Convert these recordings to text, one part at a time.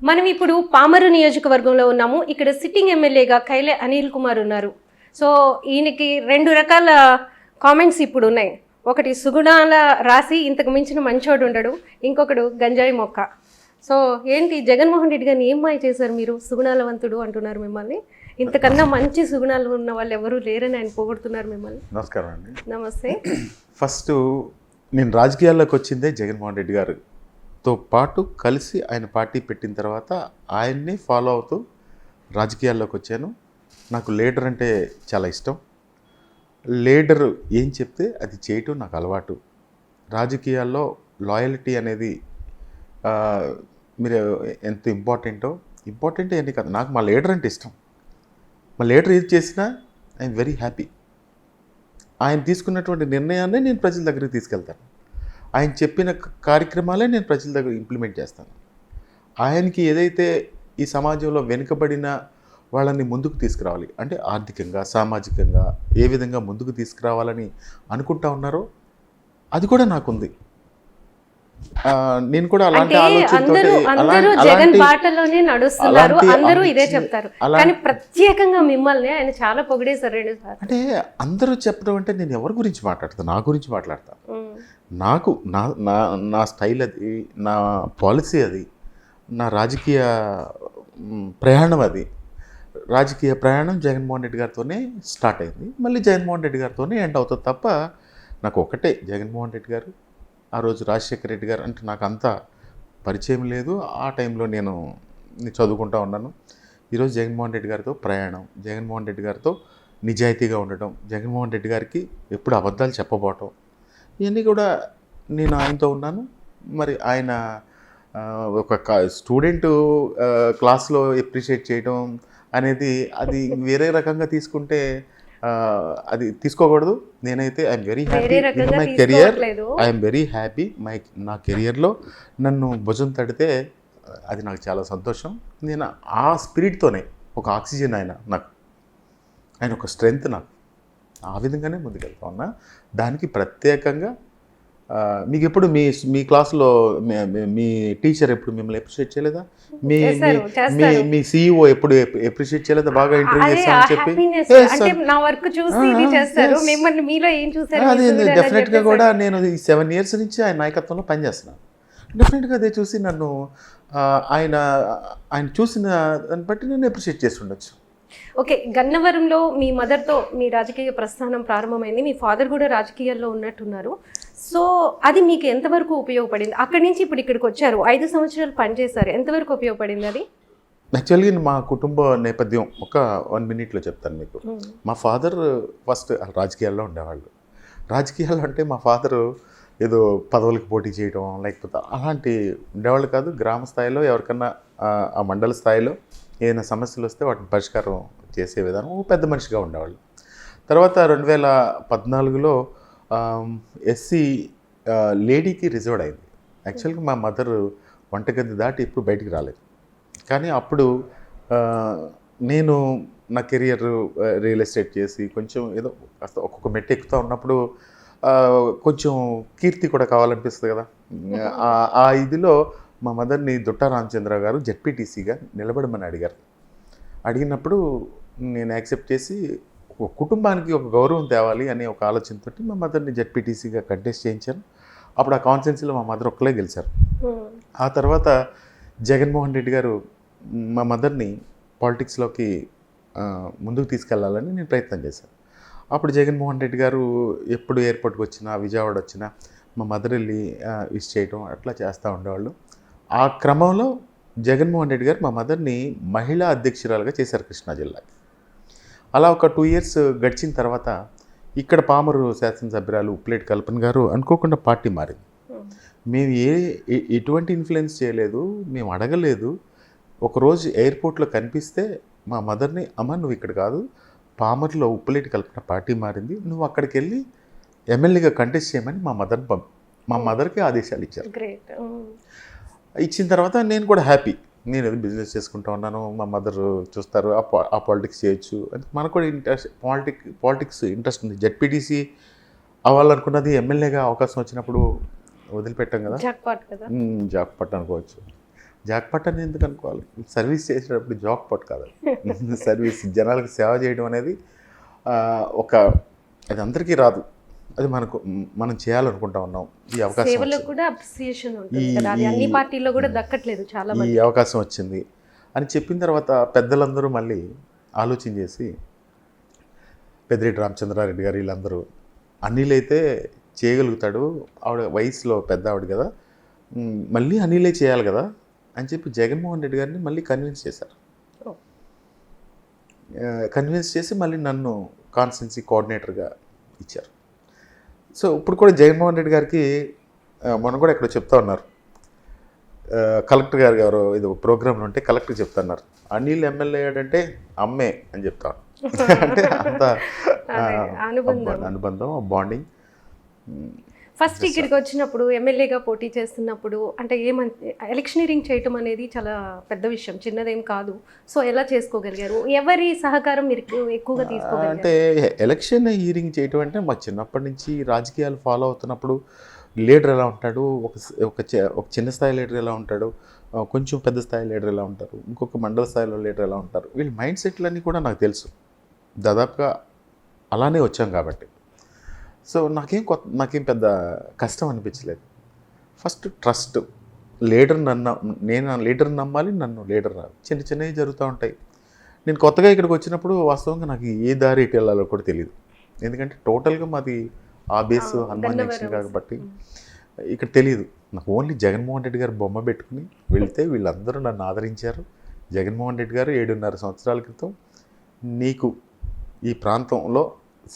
మనం ఇప్పుడు పామరు నియోజకవర్గంలో ఉన్నాము. ఇక్కడ సిట్టింగ్ ఎమ్మెల్యేగా కైలే అనిల్ కుమార్ ఉన్నారు. సో ఈయనకి 2 రకాల కామెంట్స్ ఇప్పుడు ఉన్నాయి. ఒకటి సుగుణాల రాసి ఇంతకు మించిన మంచోడు ఉండడు, ఇంకొకడు గంజాయి మొక్క. సో ఏంటి జగన్మోహన్ రెడ్డి గారిని ఏం మాయ చేశారు మీరు? సుగుణాలవంతుడు అంటున్నారు మిమ్మల్ని. ఇంతకన్నా మంచి సుగుణాలు ఉన్న వాళ్ళు ఎవరు లేరని ఆయన పొగుడుతున్నారు మిమ్మల్ని. నమస్కారం అండి. నమస్తే. ఫస్ట్ నేను రాజకీయాల్లోకి వచ్చిందే జగన్మోహన్ రెడ్డి గారితో పాటు కలిసి ఆయన పార్టీ పెట్టిన తర్వాత ఆయన్ని ఫాలో అవుతూ రాజకీయాల్లోకి వచ్చాను. నాకు లీడర్ అంటే చాలా ఇష్టం. లీడర్ ఏం చెప్తే అది చేయటం నాకు అలవాటు. రాజకీయాల్లో లాయల్టీ అనేది మీరు ఎంత ఇంపార్టెంట్ ఏంటి కదా, నాకు మా లీడర్ అంటే ఇష్టం. మా లీడర్ ఏది చేసినా ఐఎమ్ వెరీ హ్యాపీ. ఆయన తీసుకున్నటువంటి నిర్ణయాన్ని నేను ప్రజల దగ్గరికి తీసుకెళ్తాను. ఆయన చెప్పిన కార్యక్రమాలే నేను ప్రజల దగ్గర ఇంప్లిమెంట్ చేస్తాను. ఆయనకి ఏదైతే ఈ సమాజంలో వెనుకబడిన వాళ్ళని ముందుకు తీసుకురావాలి అంటే ఆర్థికంగా, సామాజికంగా ఏ విధంగా ముందుకు తీసుకురావాలని అనుకుంటా ఉన్నారో అది కూడా నాకుంది. నేను కూడా అలాంటి అందరూ జగన్ బాటలోనే నడుస్తున్నారు, అందరూ ఇదే చెప్తారు. కానీ ప్రత్యేకంగా మిమ్మల్ని ఆయన చాలా పొగిడేశారు 2 సార్లు. అంటే అందరూ చెప్పడం అంటే నేను ఎవరి గురించి మాట్లాడతాను? నా గురించి మాట్లాడతాను. నాకు నా స్టైల్ అది, నా పాలసీ అది, నా రాజకీయ ప్రయాణం అది. రాజకీయ ప్రయాణం జగన్మోహన్ రెడ్డి గారితోనే స్టార్ట్ అయింది, మళ్ళీ జగన్మోహన్ రెడ్డి గారితోనే ఎండ్ అవుతుంది తప్ప నాకు ఒకటే జగన్మోహన్ రెడ్డి గారు. ఆ రోజు రాజశేఖర రెడ్డి గారు అంటే నాకు అంత పరిచయం లేదు. ఆ టైంలో నేను చదువుకుంటూ ఉన్నాను. ఈరోజు జగన్మోహన్ రెడ్డి గారితో ప్రయాణం, జగన్మోహన్ రెడ్డి గారితో నిజాయితీగా ఉండటం, జగన్మోహన్ రెడ్డి గారికి ఎప్పుడు అబద్ధాలు చెప్పబోవటం, ఇవన్నీ కూడా నేను ఆయనతో ఉన్నాను. మరి ఆయన ఒక స్టూడెంట్ క్లాస్లో ఎప్రిషియేట్ చేయడం అనేది అది వేరే రకంగా తీసుకుంటే అది తీసుకోకూడదు. నేనైతే I'm very happy in my career. I'm very happy నా కెరియర్లో నన్ను భుజం తడితే అది నాకు చాలా సంతోషం. నేను ఆ స్పిరిట్తోనే ఒక ఆక్సిజన్ ఆయన ఒక స్ట్రెంగ్త్ నాకు. ఆ విధంగానే ముందుకెళ్తా ఉన్నా. దానికి ప్రత్యేకంగా మీకు ఎప్పుడు మీ క్లాస్లో మీ టీచర్ ఎప్పుడు మిమ్మల్ని అప్రిషియేట్ చేయలేదా? మీ CEO ఎప్పుడు అప్రిషియేట్ చేయలేదా? బాగా ఇంటర్వ్యూ చేస్తామని చెప్పి అది డెఫినెట్గా కూడా నేను ఈ 7 years నుంచి ఆయన నాయకత్వంలో పనిచేస్తున్నాను. డెఫినెట్గా అదే చూసి నన్ను ఆయన చూసిన దాన్ని బట్టి నేను అప్రిషియేట్ చేసి ఉండొచ్చు. ఓకే, గన్నవరంలో మీ మదర్తో మీ రాజకీయ ప్రస్థానం ప్రారంభమైంది. మీ ఫాదర్ కూడా రాజకీయాల్లో ఉన్నట్టున్నారు. సో అది మీకు ఎంతవరకు ఉపయోగపడింది? అక్కడి నుంచి ఇప్పుడు ఇక్కడికి వచ్చారు, 5 సంవత్సరాలు పనిచేశారు. ఎంతవరకు ఉపయోగపడింది అది? యాక్చువల్గా మా కుటుంబ నేపథ్యం ఒక 1 minute చెప్తాను మీకు. మా ఫాదర్ ఫస్ట్ రాజకీయాల్లో ఉండేవాళ్ళు. రాజకీయాలు అంటే మా ఫాదరు ఏదో పదవులకు పోటీ చేయడం లేకపోతే అలాంటి ఉండేవాళ్ళు కాదు. గ్రామ స్థాయిలో ఎవరికన్నా ఆ మండల స్థాయిలో ఏదైనా సమస్యలు వస్తే వాటిని పరిష్కారం చేసే విధానం పెద్ద మనిషిగా ఉండేవాళ్ళు. తర్వాత 2014లో SC లేడీకి రిజర్వ్డ్ అయింది. యాక్చువల్గా మా మదర్ వంటగది దాటి ఎప్పుడు బయటికి రాలేదు. కానీ అప్పుడు నేను నా కెరియర్ రియల్ ఎస్టేట్ చేసి కొంచెం ఏదో కాస్త ఒక్కొక్క మెట్టు ఎక్కుతూ ఉన్నప్పుడు కొంచెం కీర్తి కూడా కావాలనిపిస్తుంది కదా. ఆ ఇదిలో మా మదర్ని దుట్టా రామచంద్ర గారు జెడ్పీటీసీగా నిలబడమని అడిగినప్పుడు నేను యాక్సెప్ట్ చేసి ఒక కుటుంబానికి ఒక గౌరవం తేవాలి అనే ఒక ఆలోచనతో మా మదర్ని జెడ్పీటీసీగా కంటెస్ట్ చేయించాను. అప్పుడు ఆ కాన్స్టిట్యున్సీలో మా మదర్ ఒక్కలే గెలిచారు. ఆ తర్వాత జగన్మోహన్ రెడ్డి గారు మా మదర్ని పాలిటిక్స్లోకి ముందుకు తీసుకెళ్లాలని నేను ప్రయత్నం చేశాను. అప్పుడు జగన్మోహన్ రెడ్డి గారు ఎప్పుడు ఎయిర్పోర్ట్కి వచ్చినా, విజయవాడ వచ్చినా మా మదర్ వెళ్ళి విష్ చేయడం అట్లా చేస్తూ ఉండేవాళ్ళు. ఆ క్రమంలో జగన్మోహన్ రెడ్డి గారు మా మదర్ని మహిళా అధ్యక్షురాలుగా చేశారు కృష్ణా జిల్లాకి. అలా ఒక 2 years గడిచిన తర్వాత ఇక్కడ పామరు శాసనసభ్యురాలు ఉప్లేటి కల్పన గారు అనుకోకుండా పార్టీ మారింది. మేము ఎటువంటి ఇన్ఫ్లుయెన్స్ చేయలేదు, మేము అడగలేదు. ఒకరోజు ఎయిర్పోర్ట్లో కనిపిస్తే మా మదర్ని, అమ్మ నువ్వు ఇక్కడ కాదు, పామర్లో ఉప్లేటి కల్పన పార్టీ మారింది, నువ్వు అక్కడికి వెళ్ళి ఎమ్మెల్యేగా కంటెస్ట్ చేయమని మా మదర్కి ఆదేశాలు ఇచ్చారు. ఇచ్చిన తర్వాత నేను కూడా హ్యాపీ. నేను ఏదో బిజినెస్ చేసుకుంటూ ఉన్నాను, మా మదర్ చూస్తారు, ఆ పాలిటిక్స్ చేయొచ్చు అంటే మనకు కూడా పాలిటిక్స్ ఇంట్రెస్ట్ ఉంది. జెడ్పీటీసీ అవ్వాలనుకున్నది ఎమ్మెల్యేగా అవకాశం వచ్చినప్పుడు వదిలిపెట్టాం కదా, జాక్పాట్ అనుకోవచ్చు. జాక్పాట్ అని ఎందుకు అనుకోవాలి? సర్వీస్ చేసేటప్పుడు జాక్పాట్ కాదు. సర్వీస్, జనాలకు సేవ చేయడం అనేది ఒక, అది అందరికీ రాదు. అది మనం చేయాలనుకుంటా ఉన్నాం. ఈ అవకాశం సేవలో కూడా అప్రిసియేషన్ ఉంటుంది కదా, అది అన్ని పార్టీల్లో కూడా దక్కట్లేదు చాలా ఈ మంది. అవకాశం వచ్చింది అని చెప్పిన తర్వాత పెద్దలందరూ మళ్ళీ ఆలోచన చేసి, పెద్దిరెడ్డి రామచంద్రారెడ్డి గారు వీళ్ళందరూ, అనిల్ అయితే చేయగలుగుతాడు, ఆవిడ వయసులో పెద్ద ఆవిడ కదా, మళ్ళీ అనిలే చేయాలి కదా అని చెప్పి జగన్మోహన్ రెడ్డి గారిని మళ్ళీ కన్విన్స్ చేశారు. కన్విన్స్ చేసి మళ్ళీ నన్ను కాన్స్టిట్యున్సీ కోఆర్డినేటర్గా ఇచ్చారు. సో ఇప్పుడు కూడా జగన్మోహన్ రెడ్డి గారికి మొన్న కూడా ఇక్కడ చెప్తా ఉన్నారు, కలెక్టర్ గారు ఎవరో ఇది ప్రోగ్రాంలో ఉంటే కలెక్టర్ చెప్తున్నారు, అనిల్ ఎమ్మెల్యే అయ్యాడంటే అమ్మే అని చెప్తాను. అంటే అంత అనుబంధం, బాండింగ్. ఫస్ట్ ఇక్కడికి వచ్చినప్పుడు ఎమ్మెల్యేగా పోటీ చేస్తున్నప్పుడు అంటే ఎలక్షనీరింగ్ చేయటం అనేది చాలా పెద్ద విషయం, చిన్నదేం కాదు. సో ఎలా చేసుకోగలిగారు? ఎవరి సహకారం మీరు ఎక్కువగా తీసుకోగలిగారు? అంటే ఎలక్షన్ హీరింగ్ చేయటం అంటే మా చిన్నప్పటి నుంచి రాజకీయాలు ఫాలో అవుతున్నప్పుడు లీడర్ ఎలా ఉంటాడు, ఒక చిన్న స్థాయి లీడర్ ఎలా ఉంటాడు, కొంచెం పెద్ద స్థాయి లీడర్ ఎలా ఉంటారు, ఇంకొక మండల స్థాయిలో లీడర్ ఎలా ఉంటారు, వీళ్ళ మైండ్ సెట్లన్నీ కూడా నాకు తెలుసు. దాదాపుగా అలానే వచ్చాం కాబట్టి. సో నాకేం పెద్ద కష్టం అనిపించలేదు. ఫస్ట్ ట్రస్ట్, నేను లీడర్ నమ్మాలి, నన్ను లీడర్ రాదు. చిన్నవి జరుగుతూ ఉంటాయి. నేను కొత్తగా ఇక్కడికి వచ్చినప్పుడు వాస్తవంగా నాకు ఏ దారి ఇటు వెళ్ళాలో కూడా తెలియదు. ఎందుకంటే టోటల్గా మాది ఆ బేస్ హనుమాన్ జంక్షన్ కాబట్టి ఇక్కడ తెలియదు. నాకు ఓన్లీ జగన్మోహన్ రెడ్డి గారు బొమ్మ పెట్టుకుని వెళ్తే వీళ్ళందరూ నన్ను ఆదరించారు. జగన్మోహన్ రెడ్డి గారు 7.5 సంవత్సరాల క్రితం నీకు ఈ ప్రాంతంలో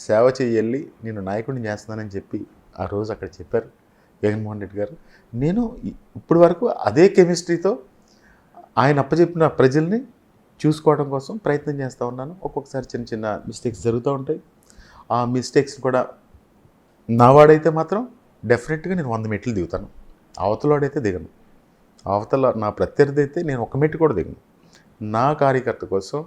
సేవ చేయాలి, నేను నాయకుడిని చేస్తున్నానని చెప్పి ఆ రోజు అక్కడ చెప్పారు జగన్మోహన్ రెడ్డి గారు. నేను ఇప్పటి వరకు అదే కెమిస్ట్రీతో ఆయన అప్పచెప్పిన ప్రజల్ని చూసుకోవడం కోసం ప్రయత్నం చేస్తూ ఉన్నాను. ఒక్కొక్కసారి చిన్న మిస్టేక్స్ జరుగుతూ ఉంటాయి. ఆ మిస్టేక్స్ కూడా నావాడైతే మాత్రం డెఫినెట్గా నేను 100 మెట్లు దిగుతాను. అవతలవాడైతే దిగను. అవతల నా ప్రత్యర్థి అయితే నేను 1 మెట్టు కూడా దిగను. నా కార్యకర్త కోసం,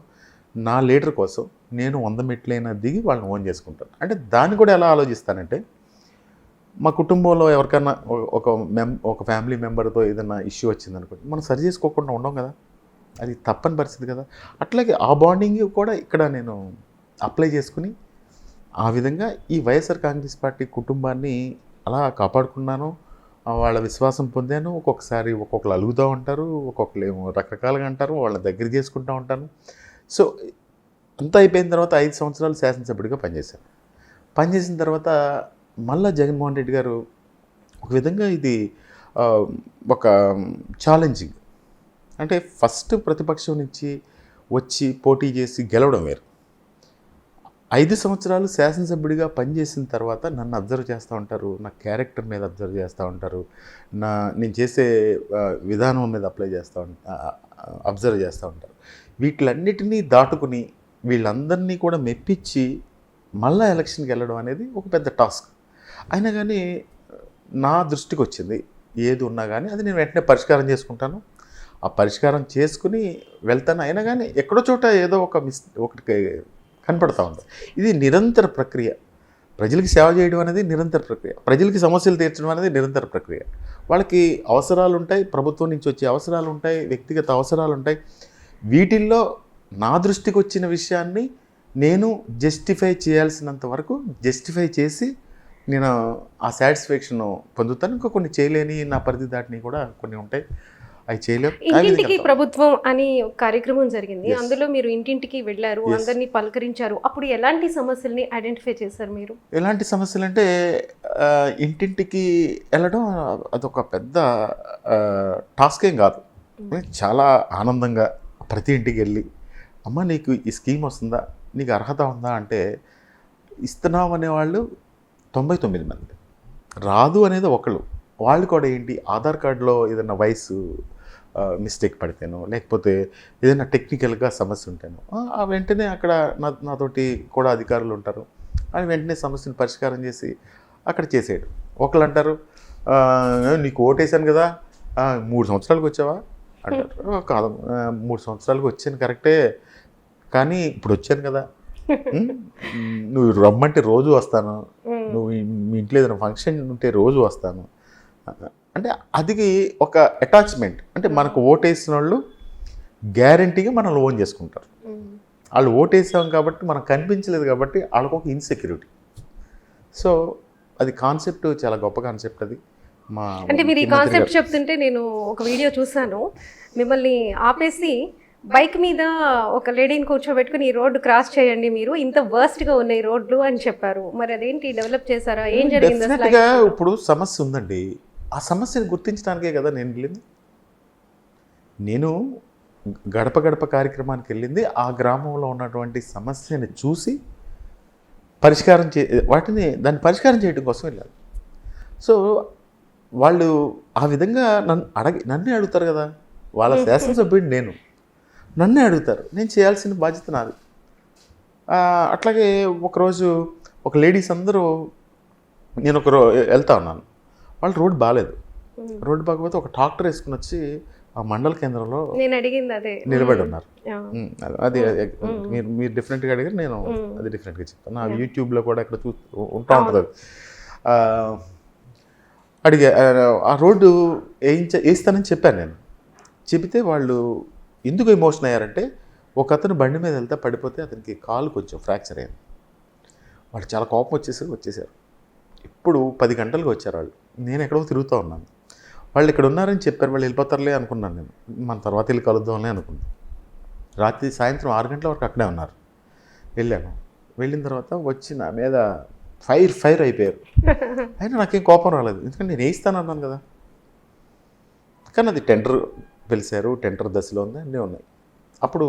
నా లీడర్ కోసం నేను 100 మెట్లైనా దిగి వాళ్ళని ఓన్ చేసుకుంటాను. అంటే దాన్ని కూడా ఎలా ఆలోచిస్తానంటే, మా కుటుంబంలో ఎవరికైనా ఒక ఫ్యామిలీ మెంబర్తో ఏదైనా ఇష్యూ వచ్చిందనుకోండి, మనం సరి చేసుకోకుండా ఉండం కదా, అది తప్పని పరిస్థితి కదా. అట్లాగే ఆ బాండింగ్ కూడా ఇక్కడ నేను అప్లై చేసుకుని ఆ విధంగా ఈ వైఎస్ఆర్ కాంగ్రెస్ పార్టీ కుటుంబాన్ని అలా కాపాడుకున్నాను. వాళ్ళ విశ్వాసం పొందాను. ఒక్కొక్కసారి ఒక్కొక్కరు అలుగుతూ ఉంటారు, ఒక్కొక్కరు ఏమో రకరకాలుగా అంటారు, వాళ్ళ దగ్గర చేసుకుంటూ ఉంటాను. సో అంతా అయిపోయిన తర్వాత 5 సంవత్సరాలు శాసనసభ్యుడిగా పనిచేశాను. పనిచేసిన తర్వాత మళ్ళా జగన్మోహన్ రెడ్డి గారు ఒక విధంగా ఇది ఒక ఛాలెంజింగ్. అంటే ఫస్ట్ ప్రతిపక్షం నుంచి వచ్చి పోటీ చేసి గెలవడం వేరు. 5 సంవత్సరాలు శాసనసభ్యుడిగా పనిచేసిన తర్వాత నన్ను అబ్జర్వ్ చేస్తూ ఉంటారు, నా క్యారెక్టర్ మీద అబ్జర్వ్ చేస్తూ ఉంటారు, నేను చేసే విధానం మీద అబ్జర్వ్ చేస్తూ ఉంటారు. వీటిలన్నిటినీ దాటుకుని వీళ్ళందరినీ కూడా మెప్పించి మళ్ళీ ఎలక్షన్కి వెళ్ళడం అనేది ఒక పెద్ద టాస్క్. అయినా కానీ నా దృష్టికి వచ్చింది ఏది ఉన్నా కానీ అది నేను వెంటనే పరిష్కారం చేసుకుంటాను. ఆ పరిష్కారం చేసుకుని వెళ్తాను. అయినా కానీ ఎక్కడో చోట ఏదో ఒకటి కనపడతా ఉంది. ఇది నిరంతర ప్రక్రియ. ప్రజలకి సేవ చేయడం అనేది నిరంతర ప్రక్రియ. ప్రజలకి సమస్యలు తీర్చడం అనేది నిరంతర ప్రక్రియ. వాళ్ళకి అవసరాలు ఉంటాయి, ప్రభుత్వం నుంచి వచ్చే అవసరాలు ఉంటాయి, వ్యక్తిగత అవసరాలు ఉంటాయి. వీటిల్లో నా దృష్టికి వచ్చిన విషయాన్ని నేను జస్టిఫై చేయాల్సినంత వరకు జస్టిఫై చేసి నేను ఆ సాటిస్ఫాక్షన్ పొందుతాను. ఇంకా కొన్ని చేయలేని, నా పరిధి దాటిని కూడా కొన్ని ఉంటాయి, అవి చేయలేము. ఇంటింటికి ప్రభుత్వం అని ఒక కార్యక్రమం జరిగింది. అందులో మీరు ఇంటింటికి వెళ్ళారు, అందరినీ పలకరించారు. అప్పుడు ఎలాంటి సమస్యల్ని ఐడెంటిఫై చేశారు మీరు? ఎలాంటి సమస్యలు అంటే, ఇంటింటికి వెళ్ళడం అదొక పెద్ద టాస్క్ ఏం కాదు. చాలా ఆనందంగా ప్రతి ఇంటికి వెళ్ళి, అమ్మ నీకు ఈ స్కీమ్ వస్తుందా, నీకు అర్హత ఉందా అంటే ఇస్తున్నాం అనేవాళ్ళు 99 మంది, రాదు అనేది ఒకళ్ళు. వాళ్ళు కూడా ఏంటి, ఆధార్ కార్డులో ఏదైనా వయసు మిస్టేక్ పడితేనో, లేకపోతే ఏదైనా టెక్నికల్గా సమస్య ఉంటేనో వెంటనే అక్కడ నాతోటి కూడా అధికారులు ఉంటారు. అని వెంటనే సమస్యను పరిష్కారం చేసి అక్కడ చేసేయడం. ఒకళ్ళు అంటారు, నీకు ఓటేసాను కదా, 3 సంవత్సరాలకు వచ్చావా అంటారు. కాదు, 3 సంవత్సరాలకు వచ్చాను కరెక్టే, కానీ ఇప్పుడు వచ్చాను కదా, నువ్వు రమ్మంటే రోజు వస్తాను, నువ్వు మీ ఇంట్లో ఏదైనా ఫంక్షన్ ఉంటే రోజు వస్తాను. అంటే అది ఒక అటాచ్మెంట్. అంటే మనకు ఓటేసిన వాళ్ళు గ్యారంటీగా మనల్ని ఓన్ చేసుకుంటారు. వాళ్ళు ఓటేసాం కాబట్టి మనకు కనిపించలేదు కాబట్టి వాళ్ళకు ఒక ఇన్సెక్యూరిటీ. సో అది కాన్సెప్ట్ చాలా గొప్ప కాన్సెప్ట్ అది. మా అంటే మీరు ఈ కాన్సెప్ట్ చెప్తుంటే నేను ఒక వీడియో చూసాను, మిమ్మల్ని ఆపేసి బైక్ మీద ఒక లేడీని కూర్చోబెట్టుకుని ఈ రోడ్డు క్రాస్ చేయండి, మీరు ఇంత వర్స్ట్గా ఉన్నాయి రోడ్లు అని చెప్పారు. మరి అదేంటి, డెవలప్ చేశారా, ఏం జరిగింది అసలు? డెఫినెట్గా ఇప్పుడు సమస్య ఉందండి. ఆ సమస్యను గుర్తించడానికే కదా నేను వెళ్ళింది. నేను గడప గడప కార్యక్రమానికి వెళ్ళింది ఆ గ్రామంలో ఉన్నటువంటి సమస్యని చూసి పరిష్కారం దాన్ని పరిష్కారం చేయడం కోసం వెళ్ళాలి. సో వాళ్ళు ఆ విధంగా నన్నే అడుగుతారు కదా, వాళ్ళ శాసనసభ్యుడు నేను, నన్నే అడుగుతారు, నేను చేయాల్సిన బాధ్యత నాది. అట్లాగే ఒకరోజు ఒక లేడీస్ అందరూ, నేను వెళ్తా ఉన్నాను, వాళ్ళు రోడ్డు బాగాలేదు, రోడ్డు బాగపోతే ఒక ట్రాక్టర్ వేసుకుని వచ్చి ఆ మండల కేంద్రంలో నేను అడిగింది అదే నిలబడి ఉన్నారు. అది మీరు డిఫరెంట్గా అడిగారు, నేను అది డిఫరెంట్గా చెప్తాను. నా యూట్యూబ్లో కూడా ఇక్కడ ఉంటా ఉంటుంది. అడిగా, ఆ రోడ్డు వేస్తానని చెప్పాను నేను. చెబితే వాళ్ళు ఎందుకు ఎమోషన్ అయ్యారంటే, ఒక అతను బండి మీద వెళ్తే పడిపోతే అతనికి కాలు కొంచెం ఫ్రాక్చర్ అయింది. వాళ్ళు చాలా కోపం వచ్చేసారు. ఇప్పుడు 10 గంటలకు వచ్చారు వాళ్ళు. నేను ఎక్కడో తిరుగుతూ ఉన్నాను. వాళ్ళు ఇక్కడ ఉన్నారని చెప్పారు, వాళ్ళు వెళ్ళిపోతారులే అనుకున్నాను నేను. మన తర్వాత వెళ్ళి కలుద్దాంలే అనుకున్నాను. సాయంత్రం 6 గంటల వరకు అక్కడే ఉన్నారు. వెళ్ళిన తర్వాత వచ్చి నా మీద ఫైర్ అయిపోయారు. అయినా నాకేం కోపం రాలేదు, ఎందుకంటే నేను వేయిస్తానన్నాను కదా. కానీ అది టెండర్ పిలిచారు, టెండర్ దశలో ఉంది, అన్నీ ఉన్నాయి. అప్పుడు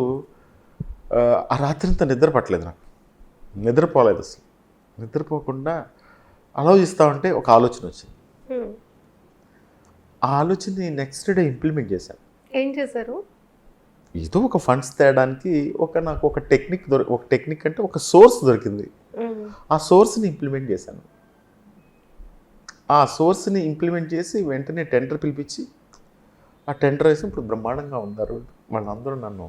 ఆ రాత్రి అంతా నిద్ర పట్టలేదు నాకు, నిద్రపోలేదు అసలు. నిద్రపోకుండా ఆలోచిస్తూ ఉంటే ఒక ఆలోచన వచ్చింది. ఆ ఆలోచనని నెక్స్ట్ డే ఇంప్లిమెంట్ చేశాను. ఏం చేశారు? ఏదో ఒక ఫండ్స్ తేయడానికి నాకు ఒక టెక్నిక్ అంటే ఒక సోర్స్ దొరికింది. ఆ సోర్స్ని ఇంప్లిమెంట్ చేశాను. ఆ సోర్స్ని ఇంప్లిమెంట్ చేసి వెంటనే టెండర్ పిలిపించి ఆ టెండర్ వేసి ఇప్పుడు బ్రహ్మాండంగా ఉన్నారు వాళ్ళందరూ. నన్ను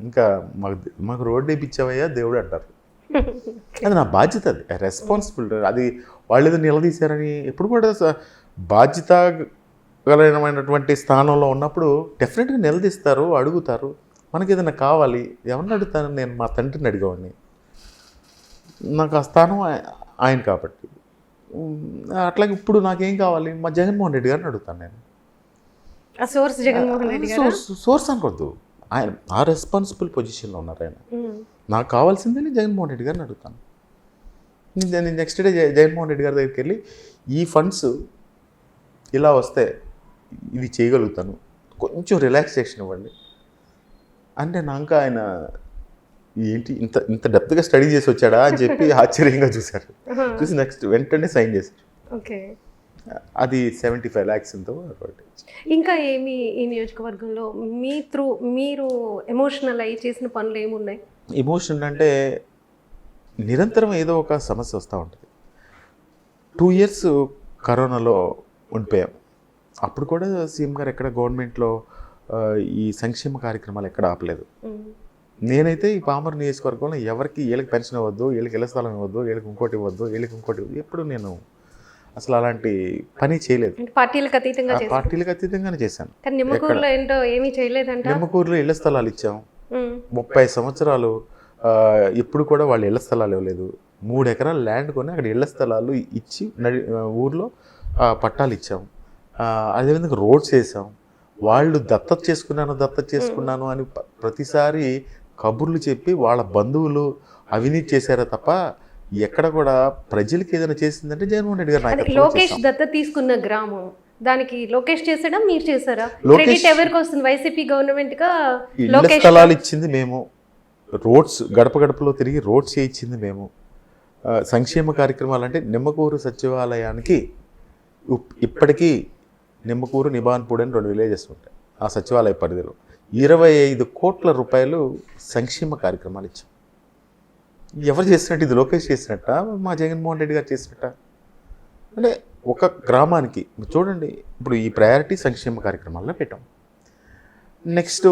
ఇంకా మాకు రోడ్డు వేయించావయ్యా దేవుడు అంటారు. అది నా బాధ్యత, అది రెస్పాన్సిబిలిటీ. అది వాళ్ళు ఏదో నిలదీశారని ఎప్పుడు కూడా బాధ్యత గలమైనటువంటి స్థానంలో ఉన్నప్పుడు డెఫినెట్గా నిలదీస్తారు, అడుగుతారు. మనకి ఏదైనా కావాలి, ఎవరిని అడుగుతాను? నేను మా తండ్రిని అడిగేవాడిని. నాకు ఆ స్థానం ఆయన కాబట్టి. అట్లాగే ఇప్పుడు నాకేం కావాలి, మా జగన్మోహన్ రెడ్డి గారిని అడుగుతాను నేను. సోర్స్ జగన్మోహన్ రెడ్డి గారు, సోర్స్ అనుకోవద్దు, ఆయన ఆ రెస్పాన్సిబుల్ పొజిషన్లో ఉన్నారు ఆయన. నాకు కావాల్సిందే జగన్మోహన్ రెడ్డి గారిని అడుగుతాను. నేను నెక్స్ట్ డే జగన్మోహన్ రెడ్డి గారి దగ్గరికి వెళ్ళి, ఈ ఫండ్స్ ఇలా వస్తే ఇది చేయగలుగుతాను, కొంచెం రిలాక్సేషన్ ఇవ్వండి అంటే, నాకు ఆయన ఏంటి ఇంత డెప్త్గా స్టడీ చేసి వచ్చాడా అని చెప్పి ఆశ్చర్యంగా చూశారు. చూసి నెక్స్ట్ వెంటనే సైన్ చేశారు. ఓకే, అది 75 lakhs ఎంతో. ఇంకా ఏమి ఈ నియోజకవర్గంలో మీరు ఎమోషనల్ అయ్యి చేసిన పనులు ఏమున్నాయి? ఎమోషన్ అంటే నిరంతరం ఏదో ఒక సమస్య వస్తూ ఉంటుంది. 2 years కరోనాలో ఉండిపోయాం. అప్పుడు కూడా సీఎం గారు ఎక్కడ గవర్నమెంట్లో ఈ సంక్షేమ కార్యక్రమాలు ఎక్కడ ఆపలేదు. నేనైతే ఈ పామర్ నియోజకవర్గంలో ఎవరికి వీళ్ళకి పెన్షన్ ఇవ్వద్దు, వీళ్ళకి ఇళ్ల స్థలం ఇవ్వద్దు, వీళ్ళకి ఇంకోటి ఇవ్వద్దు, వీళ్ళకి ఇంకోటి ఇవ్వద్దు, ఎప్పుడు నేను అసలు అలాంటి పని చేయలేదు. పార్టీలకు అతీతంగానే చేశాను. నిమ్మకూరులో ఏంటో ఏమీ చేయలేదంట. నిమ్మకూరులో ఇళ్ల స్థలాలు ఇచ్చాం. 30 సంవత్సరాలు ఎప్పుడు కూడా వాళ్ళు ఇళ్ల స్థలాలు ఇవ్వలేదు. 3 ఎకరాల ల్యాండ్ కొని అక్కడ ఇళ్ల స్థలాలు ఇచ్చి ఊర్లో పట్టాలు ఇచ్చాం. అదేవిధంగా రోడ్స్ వేసాం. వాళ్ళు దత్తత చేసుకున్నాను అని ప్రతిసారి కబుర్లు చెప్పి వాళ్ళ బంధువులు అవినీతి చేశారా తప్ప ఎక్కడ కూడా ప్రజలకి ఏదైనా చేసిందంటే జగన్మోహన్ రెడ్డి గారు. లోకేష్ దత్తత తీసుకున్న గ్రామం, దానికి లోకేష్ చేసాడా, మీరు చేశారా? క్రెడిట్ ఎవరికి వస్తుంది? వైసీపీ గవర్నమెంట్ గా ఇళ్ల స్థలాలు ఇచ్చింది మేము, రోడ్స్ గడప గడపలో తిరిగి రోడ్స్ చేయించింది మేము. సంక్షేమ కార్యక్రమాలు అంటే నిమ్మకూరు సచివాలయానికి ఇప్పటికీ నిమ్మకూరు, నిబాన్పూడి అని 2 విలేజెస్ ఉంటాయి. ఆ సచివాలయ పరిధిలో 25 కోట్ల రూపాయలు సంక్షేమ కార్యక్రమాలు ఇచ్చాం. ఎవరు చేసినట్టు? ఇది లోకేష్ చేసినట్ట, మా జగన్మోహన్ రెడ్డి గారు చేసినట్ట? అంటే ఒక గ్రామానికి చూడండి, ఇప్పుడు ఈ ప్రయారిటీ సంక్షేమ కార్యక్రమాల్లో పెట్టాం. నెక్స్ట్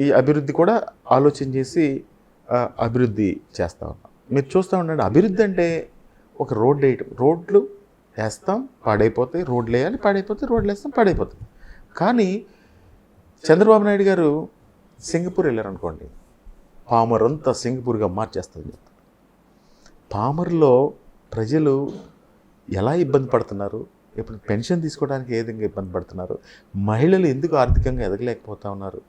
ఈ అభివృద్ధి కూడా ఆలోచన చేసి అభివృద్ధి చేస్తూ ఉన్నాం. మీరు చూస్తూ ఉండండి, అభివృద్ధి అంటే ఒక రోడ్లు వేస్తాం, పాడైపోతాయి, రోడ్లు వేయాలి, పాడైపోతే రోడ్లు వేస్తాం, పాడైపోతాయి. కానీ చంద్రబాబు నాయుడు గారు సింగపూర్ వెళ్ళారనుకోండి, పామర్ అంతా సింగపూర్గా మార్చేస్తుంది. పామర్లో ప్రజలు ఎలా ఇబ్బంది పడుతున్నారు, ఇప్పుడు పెన్షన్ తీసుకోవడానికి ఏ విధంగా ఇబ్బంది పడుతున్నారు, మహిళలు ఎందుకు ఆర్థికంగా ఎదగలేకపోతూ ఉన్నారు,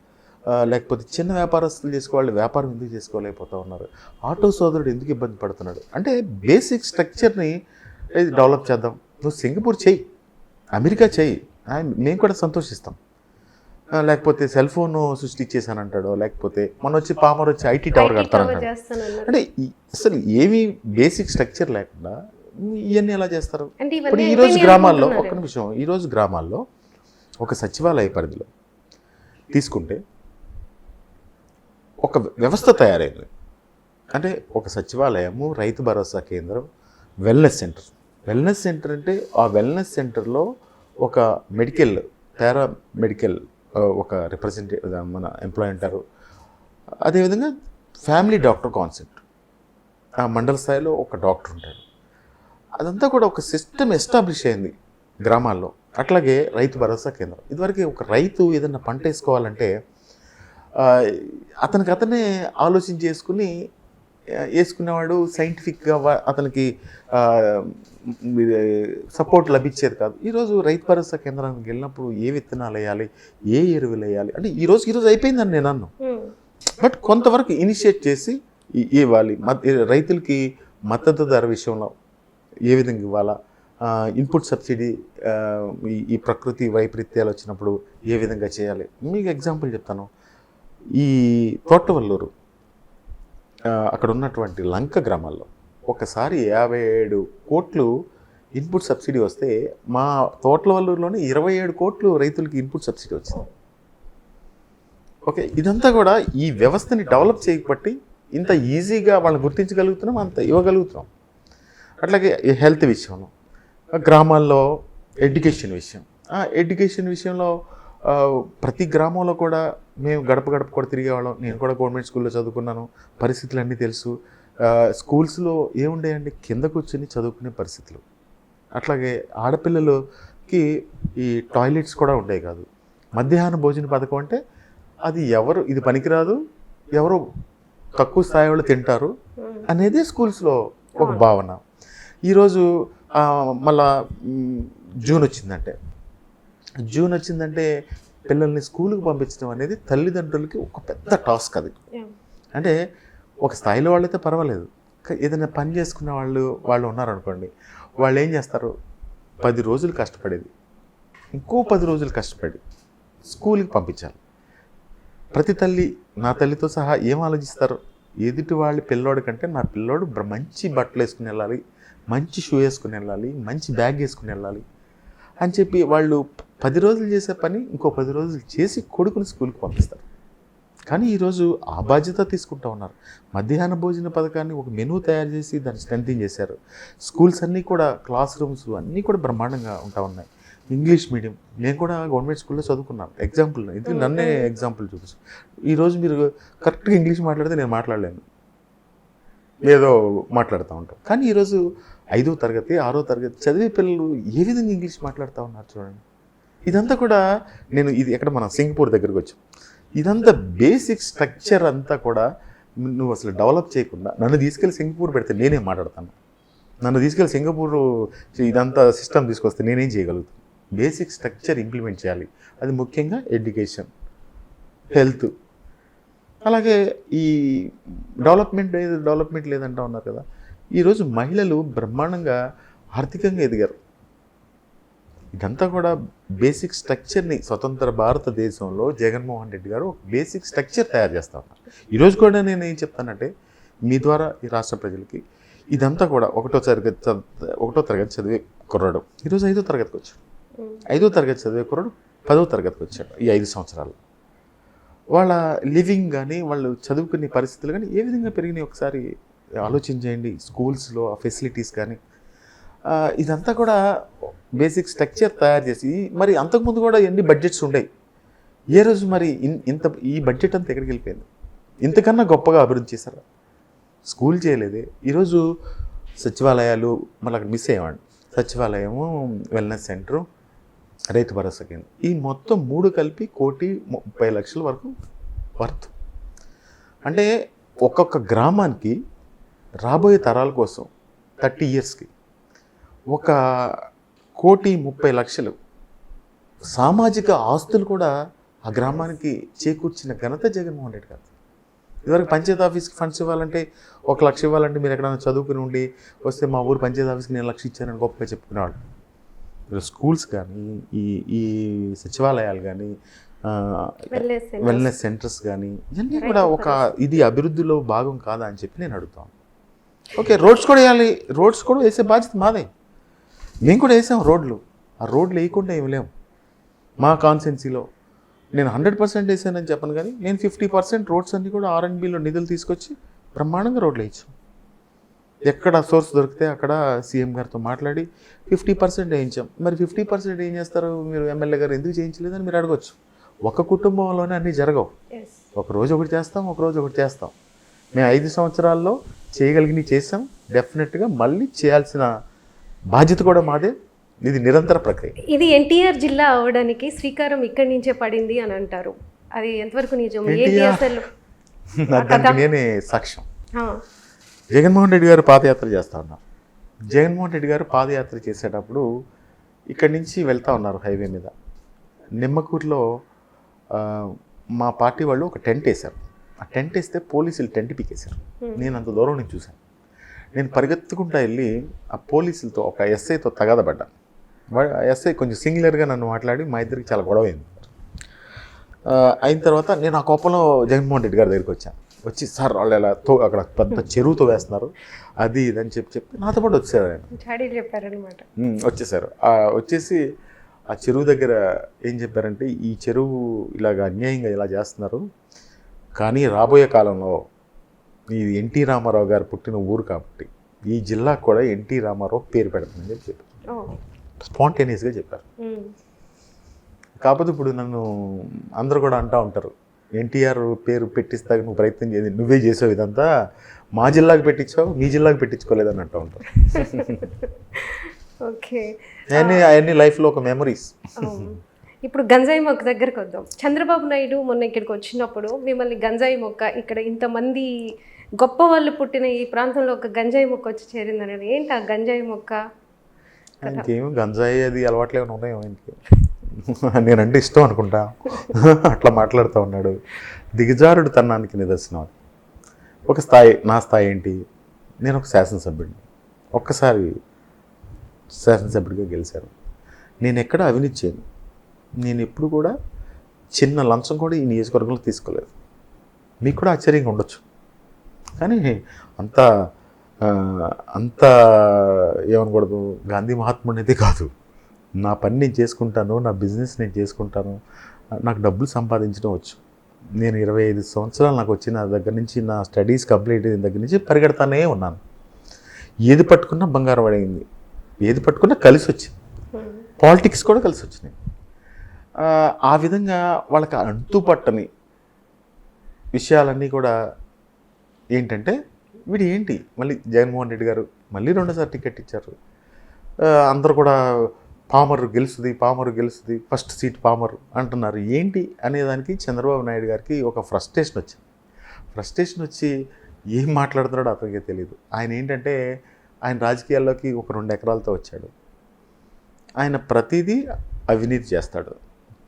లేకపోతే చిన్న వ్యాపారస్తులు చేసుకోవాలి, వ్యాపారం ఎందుకు చేసుకోలేకపోతూ ఉన్నారు, ఆటో సోదరుడు ఎందుకు ఇబ్బంది పడుతున్నాడు అంటే బేసిక్ స్ట్రక్చర్ని డెవలప్ చేద్దాం. నువ్వు సింగపూర్ చెయ్యి, అమెరికా చెయ్యి, మేము కూడా సంతోషిస్తాం. లేకపోతే సెల్ ఫోన్ సృష్టించేసానంటాడో, లేకపోతే మన వచ్చి పామర్ వచ్చి ఐటీ టవర్ కడతారంటాడు. అంటే అసలు ఏమీ బేసిక్ స్ట్రక్చర్ లేకుండా ఇవన్నీ ఎలా చేస్తారు? ఇప్పుడు ఈరోజు గ్రామాల్లో ఒక్క నిమిషం, ఈరోజు గ్రామాల్లో ఒక సచివాలయ పరిధిలో తీసుకుంటే ఒక వ్యవస్థ తయారైంది. అంటే ఒక సచివాలయము, రైతు భరోసా కేంద్రం, వెల్నెస్ సెంటర్. వెల్నెస్ సెంటర్ అంటే ఆ వెల్నెస్ సెంటర్లో ఒక మెడికల్, పారామెడికల్ ఒక రిప్రజెంటేటివ్ మన ఎంప్లాయ్ ఉంటారు. అదేవిధంగా ఫ్యామిలీ డాక్టర్ కాన్సెప్ట్, ఆ మండల స్థాయిలో ఒక డాక్టర్ ఉంటాడు. అదంతా కూడా ఒక సిస్టమ్ ఎస్టాబ్లిష్ అయింది గ్రామాల్లో. అట్లాగే రైతు భరోసా కేంద్రం. ఇదివరకు ఒక రైతు ఏదన్నా పంట వేసుకోవాలంటే అతనే ఆలోచన చేసుకుని వేసుకునేవాడు. సైంటిఫిక్గా అతనికి సపోర్ట్ లభించేది కాదు. ఈరోజు రైతు భరోసా కేంద్రానికి వెళ్ళినప్పుడు ఏ విత్తనాలు వేయాలి, ఏ ఎరువులు వేయాలి అంటే ఈరోజు అయిపోయిందని నేను అన్నాను. బట్ కొంతవరకు ఇనిషియేట్ చేసి ఇవ్వాలి. రైతులకి మద్దతు ధర విషయంలో ఏ విధంగా ఇవ్వాలా, ఇన్పుట్ సబ్సిడీ ఈ ప్రకృతి వైపరీత్యాలు వచ్చినప్పుడు ఏ విధంగా చేయాలి. మీకు ఎగ్జాంపుల్ చెప్తాను. ఈ తోటవల్లూరు అక్కడ ఉన్నటువంటి లంక గ్రామాల్లో ఒకసారి 57 కోట్లు ఇన్పుట్ సబ్సిడీ వస్తే మా తోటవల్లూరులోనే 27 కోట్లు రైతులకి ఇన్పుట్ సబ్సిడీ వచ్చింది. ఓకే, ఇదంతా కూడా ఈ వ్యవస్థని డెవలప్ చేయబట్టి ఇంత ఈజీగా వాళ్ళని గుర్తించగలుగుతున్నాం, అంత ఇవ్వగలుగుతున్నాం. అట్లాగే హెల్త్ విషయంలో, గ్రామాల్లో ఎడ్యుకేషన్ విషయంలో ప్రతి గ్రామంలో కూడా మేము గడప కూడా తిరిగేవాళ్ళం. నేను కూడా గవర్నమెంట్ స్కూల్లో చదువుకున్నాను, పరిస్థితులు అన్నీ తెలుసు. స్కూల్స్లో ఏముండేయండి, కింద కూర్చొని చదువుకునే పరిస్థితులు. అట్లాగే ఆడపిల్లలకి ఈ టాయిలెట్స్ కూడా ఉండేవి కాదు. మధ్యాహ్న భోజన పథకం అంటే అది ఇది పనికిరాదు, ఎవరో తక్కువ స్థాయి వాళ్ళు తింటారు అనేది స్కూల్స్లో ఒక భావన. ఈరోజు మళ్ళా జూన్ వచ్చిందంటే పిల్లల్ని స్కూల్కి పంపించడం అనేది తల్లిదండ్రులకి ఒక పెద్ద టాస్క్. అది అంటే ఒక స్థాయిలో వాళ్ళైతే పర్వాలేదు, ఏదైనా పని చేసుకున్న వాళ్ళు ఉన్నారనుకోండి, వాళ్ళు ఏం చేస్తారు, 10 రోజులు కష్టపడేది ఇంకో 10 రోజులు కష్టపడి స్కూల్కి పంపించాలి. ప్రతి తల్లి, నా తల్లితో సహా ఏం ఆలోచిస్తారు, ఎదుటి వాళ్ళ పిల్లోడి కంటే నా పిల్లోడు మంచి బట్టలు వేసుకుని వెళ్ళాలి, మంచి షూ వేసుకుని వెళ్ళాలి, మంచి బ్యాగ్ వేసుకుని వెళ్ళాలి అని చెప్పి వాళ్ళు 10 రోజులు చేసే పని ఇంకో 10 రోజులు చేసి కొడుకుని స్కూల్కి పంపిస్తారు. కానీ ఈరోజు ఆ బాధ్యత తీసుకుంటూ ఉన్నారు. మధ్యాహ్న భోజన పథకాన్ని ఒక మెనూ తయారు చేసి దాన్ని స్ట్రెంథెన్ చేశారు. స్కూల్స్ అన్నీ కూడా, క్లాస్ రూమ్స్ అన్నీ కూడా బ్రహ్మాండంగా ఉంటా ఉన్నాయి. ఇంగ్లీష్ మీడియం, నేను కూడా గవర్నమెంట్ స్కూల్లో చదువుకున్నాను. ఎగ్జాంపుల్ ఇది నన్నే ఎగ్జాంపుల్ చూపిస్తాను. ఈరోజు మీరు కరెక్ట్గా ఇంగ్లీష్ మాట్లాడితే నేను మాట్లాడలేను, ఏదో మాట్లాడుతూ ఉంటాం. కానీ ఈరోజు 5వ తరగతి 6వ తరగతి చదివే పిల్లలు ఏ విధంగా ఇంగ్లీష్ మాట్లాడుతూ ఉన్నారు చూడండి. ఇదంతా కూడా ఇది ఎక్కడ మనం సింగపూర్ దగ్గరికి వచ్చాం. ఇదంతా బేసిక్ స్ట్రక్చర్ అంతా కూడా నువ్వు అసలు డెవలప్ చేయకుండా నన్ను తీసుకెళ్ళి సింగపూర్ పెడితే నేనేం మాట్లాడతాను, నన్ను తీసుకెళ్ళి సింగపూర్ ఇదంతా సిస్టమ్ తీసుకొస్తే నేనేం చేయగలుగుతాను. బేసిక్ స్ట్రక్చర్ ఇంప్లిమెంట్ చేయాలి. అది ముఖ్యంగా ఎడ్యుకేషన్, హెల్త్. అలాగే ఈ డెవలప్మెంట్ లేదంటా ఉన్నారు కదా. ఈరోజు మహిళలు బ్రహ్మాండంగా ఆర్థికంగా ఎదిగారు. ఇదంతా కూడా బేసిక్ స్ట్రక్చర్ని స్వతంత్ర భారతదేశంలో జగన్మోహన్ రెడ్డి గారు ఒక బేసిక్ స్ట్రక్చర్ తయారు చేస్తూ ఉన్నారు. ఈరోజు కూడా నేను ఏం చెప్తానంటే మీ ద్వారా ఈ రాష్ట్ర ప్రజలకి ఇదంతా కూడా 1వ తరగతి చదివే కుర్రాడు ఈరోజు 5వ తరగతికి వచ్చాడు, 5వ తరగతి చదివే కుర్రాడు 10వ తరగతికి వచ్చాడు. ఈ 5 సంవత్సరాలు వాళ్ళ లివింగ్ కానీ వాళ్ళు చదువుకునే పరిస్థితులు కానీ ఏ విధంగా పెరిగినాయి ఒకసారి ఆలోచించేయండి. స్కూల్స్లో ఆ ఫెసిలిటీస్ కానీ ఇదంతా కూడా బేసిక్ స్ట్రక్చర్ తయారు చేసి, మరి అంతకుముందు కూడా ఎన్ని బడ్జెట్స్ ఉండేవి, ఏ రోజు మరి ఈ బడ్జెట్ అంతా ఎక్కడికి వెళ్ళిపోయింది? ఇంతకన్నా గొప్పగా అభివృద్ధి చేశారు, స్కూల్ చేయలేదే. ఈరోజు సచివాలయాలు మళ్ళీ అక్కడ miss అయ్యేవాడిని. సచివాలయము, wellness centre, Rythu Bharosa కేంద్రం. ఈ మొత్తం 3 కలిపి 1,30,00,000 వరకు వర్త్. అంటే ఒక్కొక్క గ్రామానికి రాబోయే తరాల కోసం 30 ఇయర్స్కి 1,30,00,000 సామాజిక ఆస్తులు కూడా ఆ గ్రామానికి చేకూర్చిన ఘనత జగన్మోహన్ రెడ్డి గారు. ఇదివరకు పంచాయతీ ఆఫీస్కి ఫండ్స్ ఇవ్వాలంటే 1,00,000 ఇవ్వాలంటే మీరు ఎక్కడైనా చదువుకుని ఉండి వస్తే మా ఊరు పంచాయతీ ఆఫీస్కి నేను 1,00,000 ఇచ్చానని గొప్పగా చెప్పుకునేవాళ్ళు. స్కూల్స్ కానీ ఈ సచివాలయాలు కానీ వెల్నెస్ సెంటర్స్ కానీ ఇవన్నీ కూడా ఇది అభివృద్ధిలో భాగం కాదా అని చెప్పి నేను అడుగుతాను. ఓకే, రోడ్స్ కూడా వేయాలి, రోడ్స్ కూడా వేసే బాధ్యత మాదే. మేము కూడా వేసాం రోడ్లు. ఆ రోడ్లు వేయకుండా ఏమి లేవు. మా కాన్స్టెన్సీలో నేను 100% వేసానని చెప్పను, కానీ నేను 50% రోడ్స్ అన్నీ కూడా R&Bలో నిధులు తీసుకొచ్చి బ్రహ్మాండంగా రోడ్లు వేయించాం. ఎక్కడ సోర్స్ దొరికితే అక్కడ సీఎం గారితో మాట్లాడి 50% వేయించాం. మరి 50% ఏం చేస్తారు మీరు, ఎమ్మెల్యే గారు ఎందుకు చేయించలేదని మీరు అడగొచ్చు. ఒక కుటుంబంలోనే అన్నీ జరగవు. ఒకరోజు ఒకటి చేస్తాం, ఒకరోజు ఒకటి చేస్తాం. మేము 5 సంవత్సరాల్లో చేయగలిగినవి చేసాం. డెఫినెట్గా మళ్ళీ చేయాల్సిన బాధ్యత కూడా మాదే. ఇది నిరంతర ప్రక్రియ. ఇది ఎన్టీఆర్ జిల్లా అవడానికి శ్రీకారం ఇక్కడి నుంచే పడింది అని అంటారు. అది ఎంతవరకు నిజం? దానికి నేనే సాక్ష్యం. జగన్మోహన్ రెడ్డి గారు పాదయాత్ర చేస్తూ ఉన్నారు. జగన్మోహన్ రెడ్డి గారు పాదయాత్ర చేసేటప్పుడు ఇక్కడి నుంచి వెళ్తూ ఉన్నారు హైవే మీద. నిమ్మకూరులో మా పార్టీ వాళ్ళు ఒక టెంట్ వేశారు. ఆ టెంట్ వేస్తే పోలీసులు టెంట్ పీకేశారు. నేను అంత దూరం నుంచి చూశాను. నేను పరిగెత్తుకుంటా వెళ్ళి ఆ పోలీసులతో ఒక ఎస్ఐతో తగాదపడ్డాను. ఎస్ఐ కొంచెం సింగులర్గా నన్ను మాట్లాడి మా ఇద్దరికి చాలా గొడవ అయింది. అయిన తర్వాత నేను ఆ కోపంలో జగన్మోహన్ రెడ్డి గారి దగ్గరికి వచ్చాను. వచ్చి సార్ వాళ్ళు ఎలా అక్కడ పెద్ద చెరువుతో వేస్తున్నారు అది ఇదని చెప్పి నాతో పాటు వచ్చారు. ఆయన చెప్పారనమాట. వచ్చేసారు. వచ్చేసి ఆ చెరువు దగ్గర ఏం చెప్పారంటే, ఈ చెరువు ఇలాగ అన్యాయంగా ఇలా చేస్తున్నారు, కానీ రాబోయే కాలంలో ఇది ఎన్టీ రామారావు గారు పుట్టిన ఊరు కాబట్టి ఈ జిల్లాకు కూడా ఎన్టీ రామారావు పేరు పెడుతుందని చెప్పి చెప్పారు. స్పాంటేనియస్గా చెప్పారు. కాకపోతే ఇప్పుడు నన్ను అందరూ కూడా అంటూ ఉంటారు, ఎన్టీఆర్ పేరు పెట్టిస్తాక నువ్వు ప్రయత్నం చేసి నువ్వే చేసావు, ఇదంతా మా జిల్లాకు పెట్టించావు, నీ జిల్లాకు పెట్టించుకోలేదని అంటూ ఉంటారు. ఓకే, అవన్నీ లైఫ్లో ఒక మెమరీస్. ఇప్పుడు గంజాయి మొక్క దగ్గరకు వద్దాం. చంద్రబాబు నాయుడు మొన్న ఇక్కడికి వచ్చినప్పుడు మిమ్మల్ని గంజాయి మొక్క, ఇక్కడ ఇంతమంది గొప్ప వాళ్ళు పుట్టిన ఈ ప్రాంతంలో ఒక గంజాయి మొక్క వచ్చి చేరిందని, ఏంటి ఆ గంజాయి మొక్క? ఇంకేమి గంజాయి అది అలవాట్లు ఏమైనా ఉన్నాయో ఆయనకి? నేనంటే ఇష్టం అనుకుంటా, అట్లా మాట్లాడుతూ ఉన్నాడు. దిగజారుడు తన్నానికి నిదర్శనం. ఒక స్థాయి, నా స్థాయి ఏంటి, నేను ఒక శాసనసభ్యుడిని, ఒక్కసారి శాసనసభ్యుడిగా గెలిచాను. నేను ఎక్కడ అవినీతి చేయను. నేను ఎప్పుడు కూడా చిన్న లంచం కూడా ఈ నియోజకవర్గంలో తీసుకోలేదు. మీకు కూడా ఆశ్చర్యంగా ఉండొచ్చు, కానీ అంత ఏమనకూడదు, గాంధీ మహాత్ముడు అయితే కాదు. నా పని నేను చేసుకుంటాను, నా బిజినెస్ నేను చేసుకుంటాను, నాకు డబ్బులు సంపాదించడం వచ్చు. నేను 25 సంవత్సరాలు నాకు వచ్చిన దగ్గర నుంచి, నా స్టడీస్ కంప్లీట్ అయిన దగ్గర నుంచి పరిగెడతానే ఉన్నాను. ఏది పట్టుకున్నా బంగారం పడింది, ఏది పట్టుకున్నా కలిసి వచ్చింది. పాలిటిక్స్ కూడా కలిసి వచ్చినాయి. ఆ విధంగా వాళ్ళకి అంతుపట్టని విషయాలన్నీ కూడా ఏంటంటే, వీడు ఏంటి మళ్ళీ జగన్మోహన్ రెడ్డి గారు మళ్ళీ 2సారి టికెట్ ఇచ్చారు. అందరూ కూడా పామరు గెలుస్తుంది, ఫస్ట్ సీట్ పామరు అంటున్నారు. ఏంటి అనేదానికి చంద్రబాబు నాయుడు గారికి ఒక ఫ్రస్ట్రేషన్ వచ్చింది. ఫ్రస్ట్రేషన్ వచ్చి ఏం మాట్లాడుతున్నాడో అతనికే తెలియదు. ఆయన ఏంటంటే, ఆయన రాజకీయాల్లోకి ఒక 2 ఎకరాలతో వచ్చాడు. ఆయన ప్రతిదీ అవినీతి చేస్తాడు,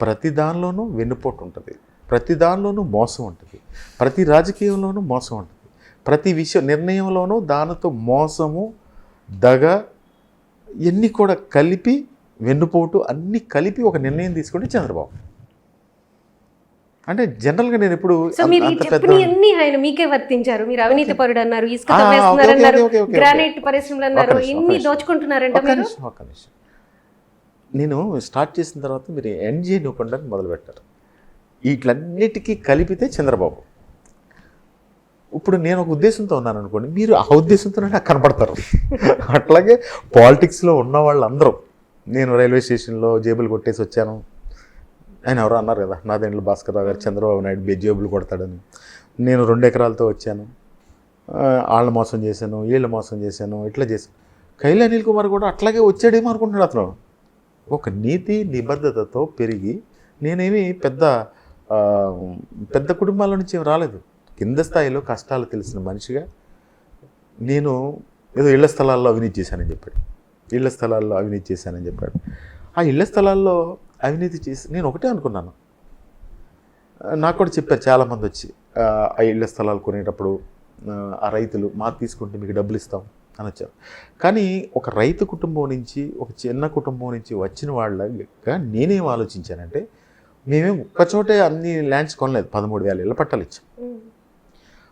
ప్రతి దానిలోనూ వెన్నుపోటు ఉంటుంది, ప్రతి దానిలోనూ మోసం ఉంటుంది, ప్రతి రాజకీయంలోనూ మోసం ఉంటుంది, ప్రతి నిర్ణయంలోనూ దానితో మోసము, దగ ఇవన్నీ కూడా కలిపి, వెన్నుపోటు అన్నీ కలిపి ఒక నిర్ణయం తీసుకుంటే చంద్రబాబు. అంటే జనరల్గా నేను ఎప్పుడు ఆయన మీకే వర్తించారు. మీరు అవినీతి పరుడు అన్నారు, ఇసుక అన్నారు, గ్రానైట్ పరిశ్రమలు అన్నారు, ఇన్ని దోచుకుంటున్నారంట. ఒక్క నిమిషం, నేను స్టార్ట్ చేసిన తర్వాత మీరు ఎన్జే నూకొండని మొదలుపెట్టారు. వీటిలన్నిటికీ కలిపితే చంద్రబాబు. ఇప్పుడు నేను ఒక ఉద్దేశంతో ఉన్నాను అనుకోండి, మీరు ఆ ఉద్దేశంతో నాకు కనపడతారు. అట్లాగే పాలిటిక్స్లో ఉన్న వాళ్ళందరూ, నేను రైల్వే స్టేషన్లో జేబులు కొట్టేసి వచ్చాను, ఆయన ఎవరో అన్నారు కదా, నాదెండ్ల భాస్కర్ రావు గారు చంద్రబాబు నాయుడు జేబులు కొడతాడని. నేను 2 ఎకరాలతో వచ్చాను, వాళ్ళని మోసం చేశాను, వీళ్ళు మోసం చేశాను, ఇట్లా చేశాను. కైలే అనిల్ కుమార్ కూడా అట్లాగే వచ్చాడేమో అనుకుంటున్నాడు అతను. ఒక నీతి నిబద్ధతతో పెరిగి, నేనేమి పెద్ద కుటుంబాల నుంచి ఏం రాలేదు, కింద స్థాయిలో కష్టాలు తెలిసిన మనిషిగా నేను ఏదో ఇళ్ల స్థలాల్లో అవినీతి చేశానని చెప్పాడు. ఇళ్ల స్థలాల్లో అవినీతి చేశానని చెప్పాడు. ఆ ఇళ్ల స్థలాల్లో అవినీతి చేసి నేను ఒకటే అనుకున్నాను. నాకు కూడా చెప్పారు చాలామంది వచ్చి, ఆ ఇళ్ల స్థలాలు కొనేటప్పుడు ఆ రైతులు మాకు తీసుకుంటే మీకు డబ్బులు ఇస్తాం అని వచ్చారు. కానీ ఒక రైతు కుటుంబం నుంచి, ఒక చిన్న కుటుంబం నుంచి వచ్చిన వాళ్ళగా నేనేం ఆలోచించానంటే, మేమేం ఒక్కచోటే అన్ని ల్యాండ్స్ కొనలేదు, 13,000 ఇళ్ల పట్టాలు ఇచ్చాం.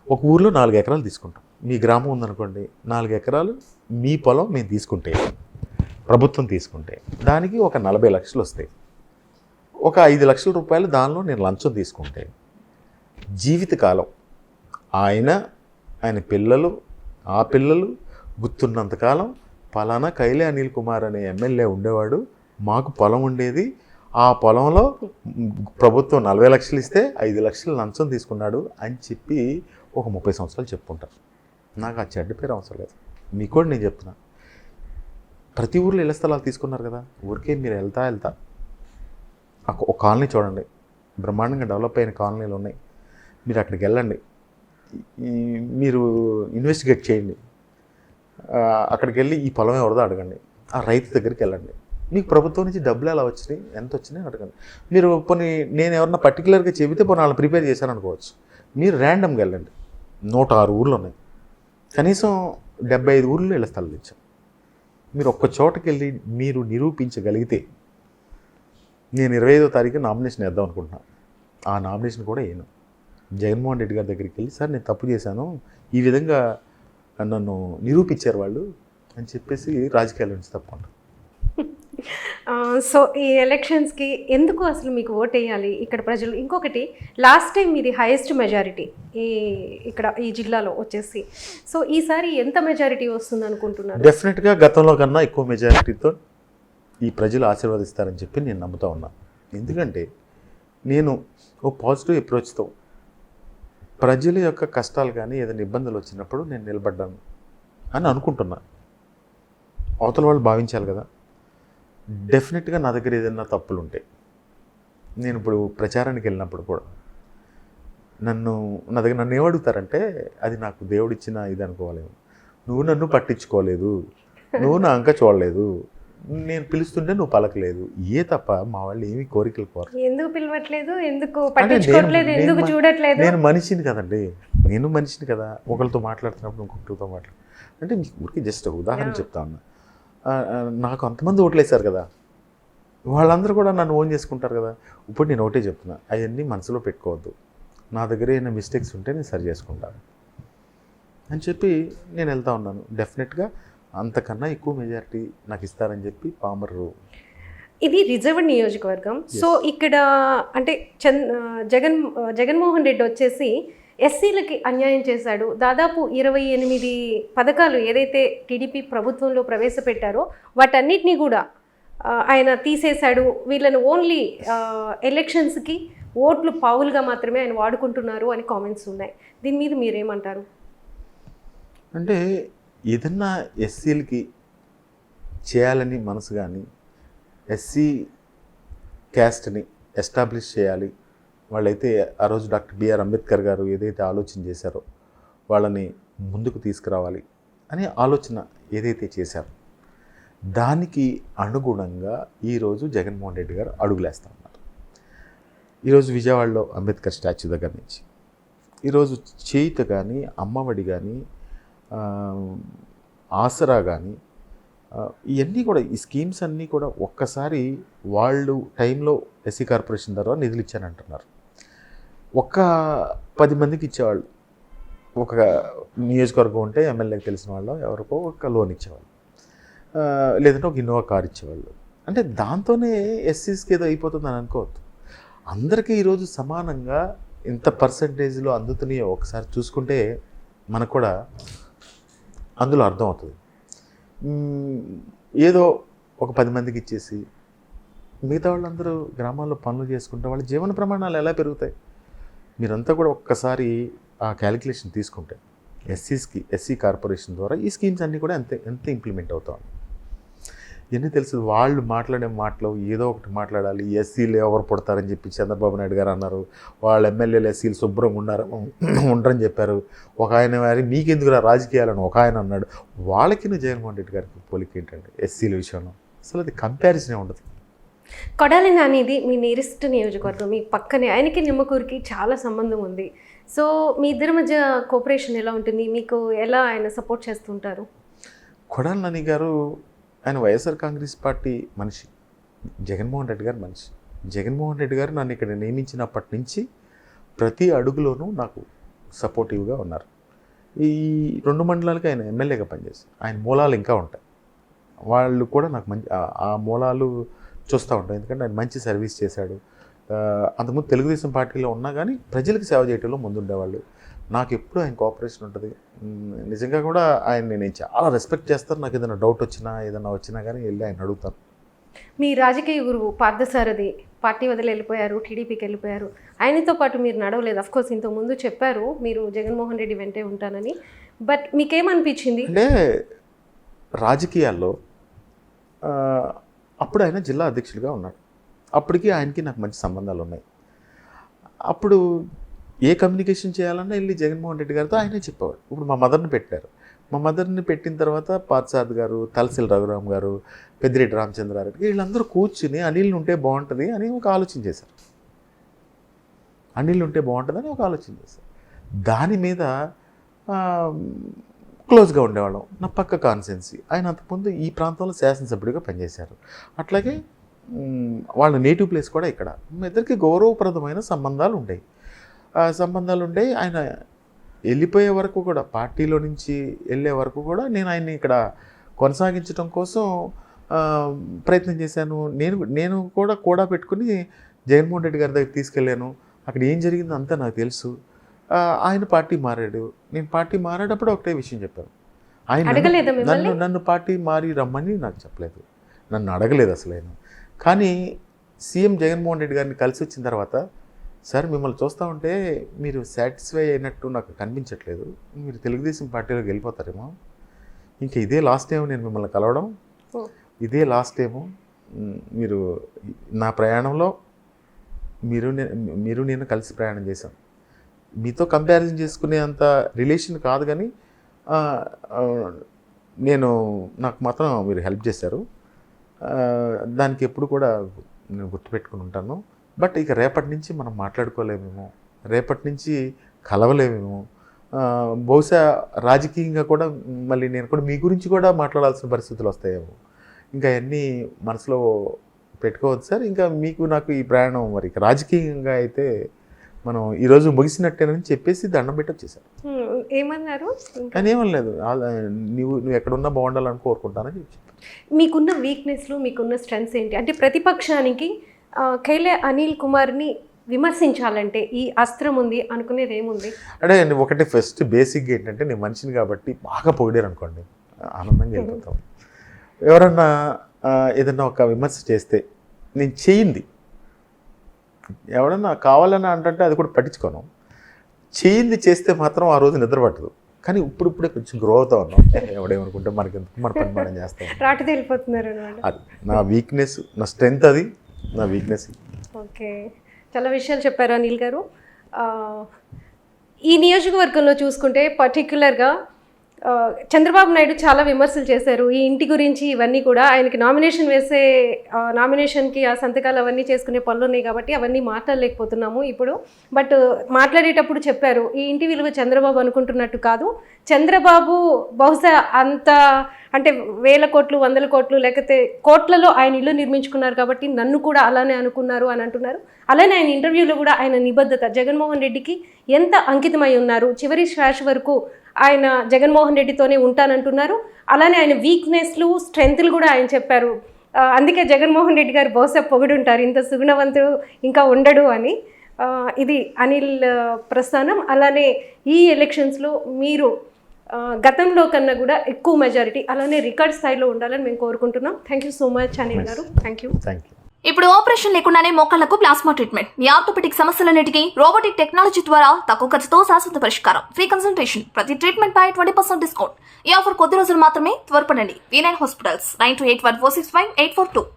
ఒక ఊర్లో 4 ఎకరాలు తీసుకుంటాం. మీ గ్రామం ఉందనుకోండి, 4 ఎకరాలు మీ పొలం మేము తీసుకుంటే, ప్రభుత్వం తీసుకుంటే దానికి ఒక 40 లక్షలు వస్తాయి. ఒక 5 లక్షల రూపాయలు దానిలో నేను లంచం తీసుకుంటే, జీవితకాలం ఆయన పిల్లలు, ఆ పిల్లలు గుర్తున్నంతకాలం పలానా కైలే అనిల్ కుమార్ అనే ఎమ్మెల్యే ఉండేవాడు, మాకు పొలం ఉండేది, ఆ పొలంలో ప్రభుత్వం 40 లక్షలు ఇస్తే 5 లక్షలు లంచం తీసుకున్నాడు అని చెప్పి ఒక 30 సంవత్సరాలు చెప్పుకుంటారు. నాకు ఆ చెడ్డ పేరు అవసరం లేదు. మీకు కూడా నేను చెప్తున్నా, ప్రతి ఊర్లో ఇళ్ల స్థలాలు తీసుకున్నారు కదా, ఊరికే మీరు వెళ్తా ఒక కాలనీ చూడండి, బ్రహ్మాండంగా డెవలప్ అయిన కాలనీలు ఉన్నాయి, మీరు అక్కడికి వెళ్ళండి, మీరు ఇన్వెస్టిగేట్ చేయండి, అక్కడికి వెళ్ళి ఈ పొలం ఎవరిదో అడగండి, ఆ రైతు దగ్గరికి వెళ్ళండి, మీకు ప్రభుత్వం నుంచి డబ్బులు ఎలా వచ్చినాయి, ఎంత వచ్చినాయి అడగండి. మీరు కొన్ని నేను ఎవరన్నా పర్టికులర్గా చెబితే పోనీ వాళ్ళు ప్రిపేర్ చేశాను అనుకోవచ్చు. మీరు ర్యాండమ్గా వెళ్ళండి, 106 ఊర్లు ఉన్నాయి, కనీసం 75 ఊర్లో ఇళ్ల స్థలాలు ఇచ్చాం. మీరు ఒక్క చోటకి వెళ్ళి మీరు నిరూపించగలిగితే, నేను 25వ తారీఖు నామినేషన్ వేద్దాం అనుకుంటున్నాను. ఆ నామినేషన్ కూడా వేయను. జగన్మోహన్ రెడ్డి గారి దగ్గరికి వెళ్ళి, సార్ నేను తప్పు చేశాను, ఈ విధంగా నన్ను నిరూపించారు వాళ్ళు అని చెప్పేసి రాజకీయాల నుంచి తప్పుకుంటాను. సో ఈ ఎలక్షన్స్కి ఎందుకు అసలు మీకు ఓట్ వేయాలి ఇక్కడ ప్రజలు? ఇంకొకటి, లాస్ట్ టైం మీది హైయెస్ట్ మెజారిటీ ఈ జిల్లాలో వచ్చేసి, సో ఈసారి ఎంత మెజారిటీ వస్తుంది అనుకుంటున్నారు? డెఫినెట్గా గతంలో కన్నా ఎక్కువ మెజారిటీతో ఈ ప్రజలు ఆశీర్వదిస్తారని చెప్పి నేను నమ్ముతా ఉన్నాను. ఎందుకంటే నేను ఓ పాజిటివ్ అప్రోచ్తో ప్రజల యొక్క కష్టాలు కానీ ఏదైనా ఇబ్బందులు వచ్చినప్పుడు నేను నిలబడ్డాను అని అనుకుంటున్నా. అవతల వాళ్ళు భావించాలి కదా. డెఫినెట్గా నా దగ్గర ఏదైనా తప్పులు ఉంటాయి. నేను ఇప్పుడు ప్రచారానికి వెళ్ళినప్పుడు కూడా నా దగ్గర నన్ను ఏమడుగుతారంటే, అది నాకు దేవుడిచ్చిన ఇది అనుకోవాలేమో, నువ్వు నన్ను పట్టించుకోలేదు, నువ్వు నా అంక చూడలేదు, నేను పిలుస్తుంటే నువ్వు పలకలేదు, ఏ తప్ప మా వాళ్ళు ఏమి కోరికలు కోరు. ఎందుకు పిలవట్లేదు, ఎందుకు పట్టించుకోవట్లేదు, ఎందుకు చూడట్లేదు? నేను మనిషిని కదండి, నేను మనిషిని కదా. ఒకరితో మాట్లాడుతున్నప్పుడు ఇంకొకరితో అంటే మీకు ఊరికి జస్ట్ ఉదాహరణ చెప్తా ఉన్నా. నాకు అంతమంది ఓట్లేశారు కదా, వాళ్ళందరూ కూడా నన్ను ఓన్ చేసుకుంటారు కదా. ఇప్పుడు నేను ఒకటే చెప్తున్నా, అవన్నీ మనసులో పెట్టుకోవద్దు, నా దగ్గర ఏమైనా మిస్టేక్స్ ఉంటే నేను సరి చేసుకుంటాను అని చెప్పి నేను వెళ్తా ఉన్నాను. డెఫినెట్గా అంతకన్నా ఎక్కువ మెజారిటీ నాకు ఇస్తారని చెప్పి పామరు. ఇది రిజర్వ్డ్ నియోజకవర్గం. సో ఇక్కడ అంటే జగన్మోహన్ రెడ్డి వచ్చేసి ఎస్సీలకి అన్యాయం చేశాడు. దాదాపు 28 పథకాలు ఏదైతే టీడీపీ ప్రభుత్వంలో ప్రవేశపెట్టారో వాటన్నిటినీ కూడా ఆయన తీసేశాడు. వీళ్ళని ఓన్లీ ఎలక్షన్స్కి ఓట్లు పావులుగా మాత్రమే ఆయన వాడుకుంటున్నారు అని కామెంట్స్ ఉన్నాయి. దీని మీద మీరేమంటారు? అంటే ఏదన్నా ఎస్సీలకి చేయాలని మనసు కానీ, ఎస్సీ క్యాస్ట్ని ఎస్టాబ్లిష్ చేయాలి, వాళ్ళైతే ఆ రోజు డాక్టర్ బిఆర్ అంబేద్కర్ గారు ఏదైతే ఆలోచన చేశారో వాళ్ళని ముందుకు తీసుకురావాలి అనే ఆలోచన ఏదైతే చేశారో దానికి అనుగుణంగా ఈరోజు జగన్మోహన్ రెడ్డి గారు అడుగులేస్తూ ఉన్నారు. ఈరోజు విజయవాడలో అంబేద్కర్ స్టాచ్యూ దగ్గర నుంచి ఈరోజు చేయుత కానీ, అమ్మఒడి కానీ, ఆసరా కానీ, ఇవన్నీ కూడా ఈ స్కీమ్స్ అన్నీ కూడా ఒక్కసారి వాళ్ళు టైంలో ఎస్సీ కార్పొరేషన్ ద్వారా నిధులు ఇచ్చానంటున్నారు. 10 మందికి ఇచ్చేవాళ్ళు, ఒక నియోజకవర్గం ఉంటే ఎమ్మెల్యేకి తెలిసిన వాళ్ళు ఎవరికో ఒక లోన్ ఇచ్చేవాళ్ళు, లేదంటే ఒక ఇన్నోవా కార్ ఇచ్చేవాళ్ళు. అంటే దాంతోనే ఎస్సీస్కి ఏదో అయిపోతుందని అనుకోవద్దు. అందరికీ ఈరోజు సమానంగా ఇంత పర్సంటేజ్లో అందుతున్నాయో ఒకసారి చూసుకుంటే మనకు కూడా అందులో అర్థమవుతుంది. ఏదో ఒక 10 మందికి ఇచ్చేసి మిగతా వాళ్ళందరూ గ్రామాల్లో పనులు చేసుకుంటే వాళ్ళ జీవన ప్రమాణాలు ఎలా పెరుగుతాయి? మీరంతా కూడా ఒక్కసారి ఆ క్యాలిక్యులేషన్ తీసుకుంటే ఎస్సీ కార్పొరేషన్ ద్వారా ఈ స్కీమ్స్ అన్నీ కూడా ఎంత ఇంప్లిమెంట్ అవుతాయి. ఇవన్నీ తెలుసు. వాళ్ళు మాట్లాడే మాటలు ఏదో ఒకటి మాట్లాడాలి. ఎస్సీలు ఎవరు పుడతారని చెప్పి చంద్రబాబు నాయుడు గారు అన్నారు. వాళ్ళ ఎమ్మెల్యేలు ఎస్సీలు శుభ్రంగా ఉండరని చెప్పారు. ఒక ఆయన వారి మీకెందుకు రాజకీయాలని ఒక ఆయన అన్నాడు. వాళ్ళకి జగన్మోహన్ రెడ్డి గారికి పోలిక ఏంటంటే ఎస్సీల విషయంలో అసలు అది కంపారిజనే ఉండదు. కొడాలి నానిది మీ నియరెస్ట్ నియోజకవర్గం, మీ పక్కనే. ఆయనకి నిమ్మకూరుకి చాలా సంబంధం ఉంది. సో మీ ఇద్దరి మధ్య కోఆపరేషన్ ఎలా ఉంటుంది? మీకు ఎలా ఆయన సపోర్ట్ చేస్తుంటారు? కొడాలి నాని గారు ఆయన వైఎస్ఆర్ కాంగ్రెస్ పార్టీ మనిషి, జగన్మోహన్ రెడ్డి గారు మనిషి. జగన్మోహన్ రెడ్డి గారు నన్ను ఇక్కడ నియమించినప్పటి నుంచి ప్రతి అడుగులోనూ నాకు సపోర్టివ్గా ఉన్నారు. ఈ 2 మండలాలకి ఆయన ఎమ్మెల్యేగా పనిచేస్తారు. ఆయన మూలాలు ఇంకా ఉంటాయి. వాళ్ళు కూడా నాకు మంచి ఆ మూలాలు చూస్తూ ఉంటాం. ఎందుకంటే ఆయన మంచి సర్వీస్ చేశాడు. అంతకుముందు తెలుగుదేశం పార్టీలో ఉన్నా కానీ ప్రజలకు సేవ చేయడంలో ముందుండేవాళ్ళు. నాకు ఎప్పుడు ఆయన కోఆపరేషన్ ఉంటుంది. నిజంగా కూడా ఆయన్ని నేను చాలా రెస్పెక్ట్ చేస్తాను. నాకు ఏదైనా డౌట్ వచ్చినా కానీ వెళ్ళి ఆయన అడుగుతాను. మీ రాజకీయ గురువు పార్థసారథి పార్టీ వదిలి వెళ్ళిపోయారు, టీడీపీకి వెళ్ళిపోయారు. ఆయనతో పాటు మీరు నడవలేదు. అఫ్కోర్స్ ఇంతకుముందు చెప్పారు మీరు జగన్మోహన్ రెడ్డి వెంటే ఉంటానని. బట్ మీకేమనిపించింది? అంటే రాజకీయాల్లో అప్పుడు ఆయన జిల్లా అధ్యక్షుడిగా ఉన్నాడు. అప్పటికి ఆయనకి నాకు మంచి సంబంధాలు ఉన్నాయి. అప్పుడు ఏ కమ్యూనికేషన్ చేయాలన్నా వెళ్ళి జగన్మోహన్ రెడ్డి గారితో ఆయనే చెప్పేవాడు. ఇప్పుడు మా మదర్ని పెట్టారు. మా మదర్ని పెట్టిన తర్వాత పార్థసారథి గారు, తలసిల రఘురామ్ గారు, పెద్దిరెడ్డి రామచంద్రారెడ్డి వీళ్ళందరూ కూర్చుని అనిల్ ఉంటే బాగుంటుంది అని ఒక ఆలోచన చేశారు. దాని మీద క్లోజ్గా ఉండేవాళ్ళం. నా పక్క కాన్సెన్సీ. ఆయన అంతకుముందు ఈ ప్రాంతంలో శాసనసభ్యుడిగా పనిచేశారు. అట్లాగే వాళ్ళ నేటివ్ ప్లేస్ కూడా ఇక్కడ. మా ఇద్దరికి గౌరవప్రదమైన సంబంధాలు ఉండేవి. ఆయన వెళ్ళిపోయే వరకు కూడా, పార్టీలో నుంచి వెళ్ళే వరకు కూడా నేను ఆయన్ని ఇక్కడ కొనసాగించడం కోసం ప్రయత్నం చేశాను. నేను కూడా పెట్టుకుని జగన్మోహన్ రెడ్డి గారి దగ్గర తీసుకెళ్ళాను. అక్కడ ఏం జరిగిందో అంతా నాకు తెలుసు. ఆయన పార్టీ మారాడు. నేను పార్టీ మారేటప్పుడు ఒకటే విషయం చెప్పాను. ఆయన నన్ను పార్టీ మారి రమ్మని నాకు చెప్పలేదు. నన్ను అడగలేదు అసలు ఆయన. కానీ సీఎం జగన్మోహన్ రెడ్డి గారిని కలిసి వచ్చిన తర్వాత, సార్ మిమ్మల్ని చూస్తూ ఉంటే మీరు సాటిస్ఫై అయినట్టు నాకు కనిపించట్లేదు. మీరు తెలుగుదేశం పార్టీలోకి వెళ్ళిపోతారేమో. ఇంకా ఇదే లాస్ట్ టైం నేను మిమ్మల్ని కలవడం, ఇదే లాస్ట్ టైము. మీరు నా ప్రయాణంలో మీరు నేను కలిసి ప్రయాణం చేశాం. మీతో కంపారిజన్ చేసుకునే అంత రిలేషన్ కాదు, కానీ నాకు మాత్రం మీరు హెల్ప్ చేశారు. దానికి ఎప్పుడు కూడా నేను గుర్తుపెట్టుకుని ఉంటాను. బట్ ఇక రేపటి నుంచి మనం మాట్లాడుకోలేమేమో, రేపటి నుంచి కలవలేమేమో, బహుశా రాజకీయంగా కూడా మళ్ళీ నేను కూడా మీ గురించి కూడా మాట్లాడాల్సిన పరిస్థితులు వస్తాయేమో. ఇంకా అవన్నీ మనసులో పెట్టుకోవద్దు సార్. ఇంకా నాకు ఈ ప్రయాణం మరి రాజకీయంగా అయితే మనం ఈరోజు ముగిసినట్టేనని చెప్పేసి దండం పెట్టి వచ్చేసారు. ఏమన్నారు? కానీ ఏమనలేదు. నువ్వు ఎక్కడున్నా బాగుండాలని కోరుకుంటానని చెప్పి. మీకున్న వీక్నెస్లు, మీకున్న స్ట్రెంగ్స్ ఏంటి? అంటే ప్రతిపక్షానికి కైలే అనిల్ కుమార్ని విమర్శించాలంటే ఈ అస్త్రం ఉంది అనుకునేది ఏముంది? అంటే ఒకటి ఫస్ట్ బేసిక్గా ఏంటంటే, నేను మనిషిని కాబట్టి బాగా పొగిడారు అనుకోండి, ఆనందంగా వెళ్ళిపోతాం. ఎవరన్నా ఏదన్నా ఒక విమర్శ చేస్తే నేను చేయింది ఎవడన్నా కావాలని అంటే అది కూడా పట్టించుకోను. చేయింది చేస్తే మాత్రం ఆ రోజు నిద్ర పట్టదు. కానీ ఇప్పుడే కొంచెం గ్రో అవుతా ఉన్నాం. ఎవడేమనుకుంటే మనకి ఎందుకు, మన పని మనం చేస్తాం. రాటు తెలిపోతున్నారు. అది నా వీక్నెస్, నా స్ట్రెంగ్త్, అది నా వీక్నెస్. ఓకే, చాలా విషయాలు చెప్పారు అనిల్ గారు. ఈ నియోజకవర్గంలో చూసుకుంటే పర్టిక్యులర్గా చంద్రబాబు నాయుడు చాలా విమర్శలు చేశారు ఈ ఇంటి గురించి. ఇవన్నీ కూడా ఆయనకి నామినేషన్కి ఆ సంతకాలు అవన్నీ చేసుకునే పనులు ఉన్నాయి కాబట్టి అవన్నీ మాట్లాడలేకపోతున్నాము ఇప్పుడు. బట్ మాట్లాడేటప్పుడు చెప్పారు, ఈ ఇంటి విలువ చంద్రబాబు అనుకుంటున్నట్టు కాదు. చంద్రబాబు బహుశా అంత అంటే 1000 కోట్లు 100 కోట్లు లేకపోతే కోట్లలో ఆయన ఇల్లు నిర్మించుకున్నారు కాబట్టి నన్ను కూడా అలానే అనుకున్నారు అని అంటున్నారు. అలానే ఆయన ఇంటర్వ్యూలో కూడా ఆయన నిబద్ధత, జగన్మోహన్ రెడ్డికి ఎంత అంకితమై ఉన్నారు, చివరి శ్వాస వరకు ఆయన జగన్మోహన్ రెడ్డితోనే ఉంటానంటున్నారు. అలానే ఆయన వీక్నెస్లు, స్ట్రెంగ్త్లు కూడా ఆయన చెప్పారు. అందుకే జగన్మోహన్ రెడ్డి గారు బహుశా పొగుడుంటారు, ఇంత సుగుణవంతుడు ఇంకా ఉండడు అని. ఇది అనిల్ ప్రస్థానం. అలానే ఈ ఎలక్షన్స్లో మీరు గతంలో కన్నా కూడా ఎక్కువ మెజారిటీ, అలానే రికార్డ్ స్థాయిలో ఉండాలని మేము కోరుకుంటున్నాం. Thank you so much Anil గారు. Thank you. ఇప్పుడు ఆపరేషన్ లేకుండానే మోకాళ్లకు ప్లాస్మా ట్రీట్మెంట్, మీ ఆర్థోపెటిక్ సమస్యలన్నిటికీ రోబోటిక్ టెక్నాలజీ ద్వారా తక్కువ ఖర్చుతో శాశ్వత పరిష్కారం, ఫ్రీ కన్సల్టేషన్, ప్రతి ట్రీట్మెంట్ పై 20% డిస్కౌంట్. ఈ ఆఫర్ కొద్ది రోజులు మాత్రమే, త్వరపడండి. V9 hospitals 9281465842.